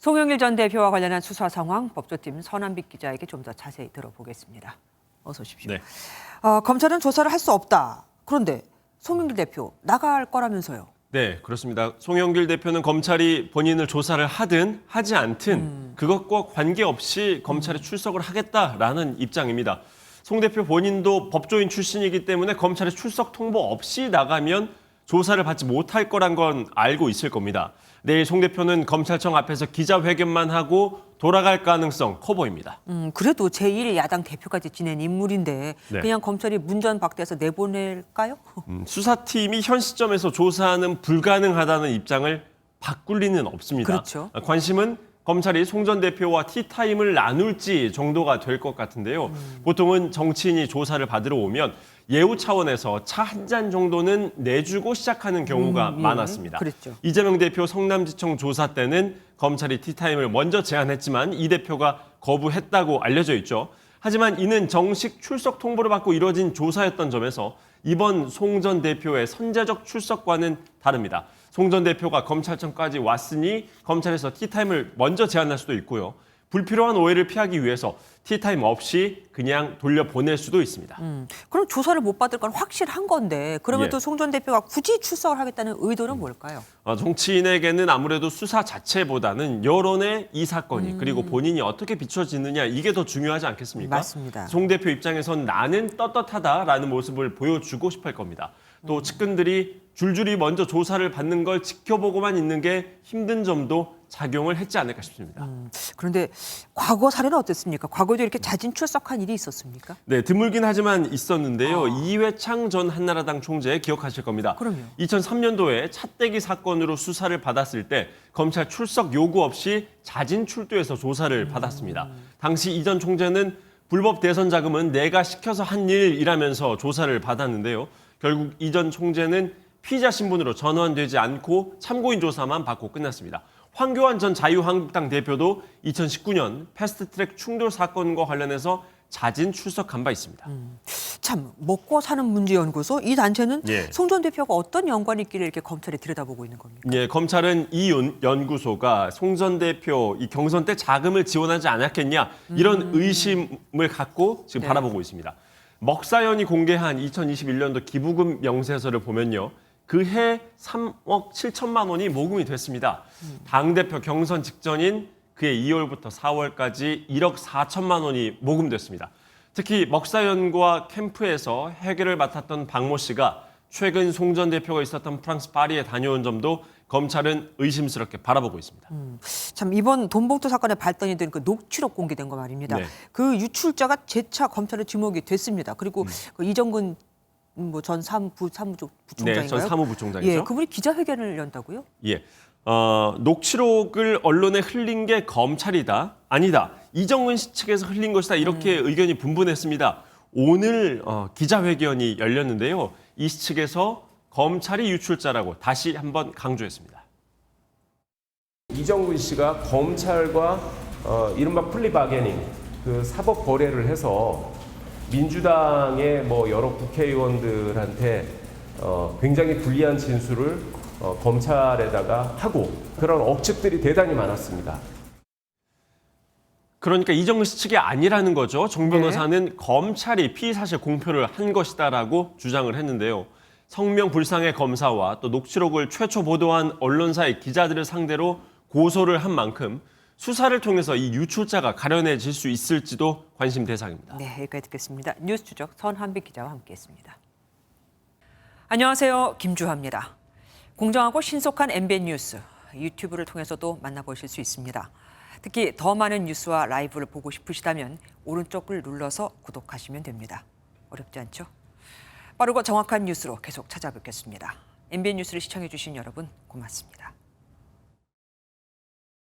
송영길 전 대표와 관련한 수사 상황 법조팀 서남빛 기자에게 좀 더 자세히 들어보겠습니다. 어서 오십시오. 네. 검찰은 조사를 할 수 없다. 그런데 송영길 대표 나갈 거라면서요. 네, 그렇습니다. 송영길 대표는 검찰이 본인을 조사를 하든 하지 않든 그것과 관계없이 검찰에 출석을 하겠다라는 입장입니다. 송 대표 본인도 법조인 출신이기 때문에 검찰에 출석 통보 없이 나가면 조사를 받지 못할 거란 건 알고 있을 겁니다. 내일 송 대표는 검찰청 앞에서 기자회견만 하고 돌아갈 가능성 커 보입니다. 그래도 제1야당 대표까지 지낸 인물인데 네. 그냥 검찰이 문전박대해서 내보낼까요? 수사팀이 현 시점에서 조사는 불가능하다는 입장을 바꿀 리는 없습니다. 그렇죠. 관심은 검찰이 송 전 대표와 티타임을 나눌지 정도가 될 것 같은데요. 보통은 정치인이 조사를 받으러 오면 예우 차원에서 차 한 잔 정도는 내주고 시작하는 경우가 많았습니다. 그랬죠. 이재명 대표 성남지청 조사 때는 검찰이 티타임을 먼저 제안했지만 이 대표가 거부했다고 알려져 있죠. 하지만 이는 정식 출석 통보를 받고 이뤄진 조사였던 점에서 이번 송 전 대표의 선제적 출석과는 다릅니다. 송 전 대표가 검찰청까지 왔으니 검찰에서 티타임을 먼저 제안할 수도 있고요. 불필요한 오해를 피하기 위해서 티타임 없이 그냥 돌려보낼 수도 있습니다. 그럼 조사를 못 받을 건 확실한 건데 그러면 예. 또 송 전 대표가 굳이 출석을 하겠다는 의도는 뭘까요? 정치인에게는 아무래도 수사 자체보다는 여론의 이 사건이 그리고 본인이 어떻게 비춰지느냐 이게 더 중요하지 않겠습니까? 맞습니다. 송 대표 입장에선 나는 떳떳하다라는 모습을 보여주고 싶을 겁니다. 또 측근들이 줄줄이 먼저 조사를 받는 걸 지켜보고만 있는 게 힘든 점도 작용을 했지 않을까 싶습니다. 그런데 과거 사례는 어땠습니까? 과거에도 이렇게 자진 출석한 일이 있었습니까? 네, 드물긴 하지만 있었는데요. 이회창 전 한나라당 총재 기억하실 겁니다. 그럼요. 2003년도에 차떼기 사건으로 수사를 받았을 때 검찰 출석 요구 없이 자진 출두해서 조사를 받았습니다. 당시 이 전 총재는 불법 대선 자금은 내가 시켜서 한 일이라면서 조사를 받았는데요. 결국 이 전 총재는 피의자 신분으로 전환되지 않고 참고인 조사만 받고 끝났습니다. 황교안 전 자유한국당 대표도 2019년 패스트트랙 충돌 사건과 관련해서 자진 출석한 바 있습니다. 참 먹고 사는 문제연구소 이 단체는 예. 송 전 대표가 어떤 연관이 있기를 이렇게 검찰이 들여다보고 있는 겁니까? 예, 검찰은 이 연구소가 송 전 대표 이 경선 때 자금을 지원하지 않았겠냐 이런 의심을 갖고 지금 네. 바라보고 있습니다. 먹사연이 공개한 2021년도 기부금 명세서를 보면요. 그해 3억 7천만 원이 모금이 됐습니다. 당대표 경선 직전인 그해 2월부터 4월까지 1억 4천만 원이 모금됐습니다. 특히 먹사연과 캠프에서 해결을 맡았던 박모 씨가 최근 송 전 대표가 있었던 프랑스 파리에 다녀온 점도 검찰은 의심스럽게 바라보고 있습니다. 참 이번 돈봉투 사건의 발단이 된 그 녹취록 공개된 거 말입니다. 네. 그 유출자가 재차 검찰에 지목이 됐습니다. 그리고 그 이정근 전 사무부총장인가요? 네, 전 사무부총장이죠. 예, 그분이 기자회견을 연다고요? 예. 녹취록을 언론에 흘린 게 검찰이다. 아니다. 이정은 씨 측에서 흘린 것이다. 이렇게 의견이 분분했습니다. 오늘 기자회견이 열렸는데요. 이 씨 측에서 검찰이 유출자라고 다시 한번 강조했습니다. 이정근 씨가 검찰과 이른바 플리바게닝, 그 사법 거래를 해서 민주당의 여러 국회의원들한테 굉장히 불리한 진술을 검찰에다가 하고 그런 억측들이 대단히 많았습니다. 그러니까 이정근 씨 측이 아니라는 거죠. 정 변호사는 검찰이 피의 사실 공표를 한 것이다라고 주장을 했는데요. 성명 불상의 검사와 또 녹취록을 최초 보도한 언론사의 기자들을 상대로 고소를 한 만큼 수사를 통해서 이 유출자가 가려내질 수 있을지도 관심 대상입니다. 네, 여기까지 듣겠습니다. 뉴스 추적 선한빛 기자와 함께했습니다. 안녕하세요, 김주하입니다. 공정하고 신속한 MBN 뉴스 유튜브를 통해서도 만나보실 수 있습니다. 특히 더 많은 뉴스와 라이브를 보고 싶으시다면 오른쪽을 눌러서 구독하시면 됩니다. 어렵지 않죠? 빠르고 정확한 뉴스로 계속 찾아뵙겠습니다. MBN 뉴스를 시청해주신 여러분 고맙습니다.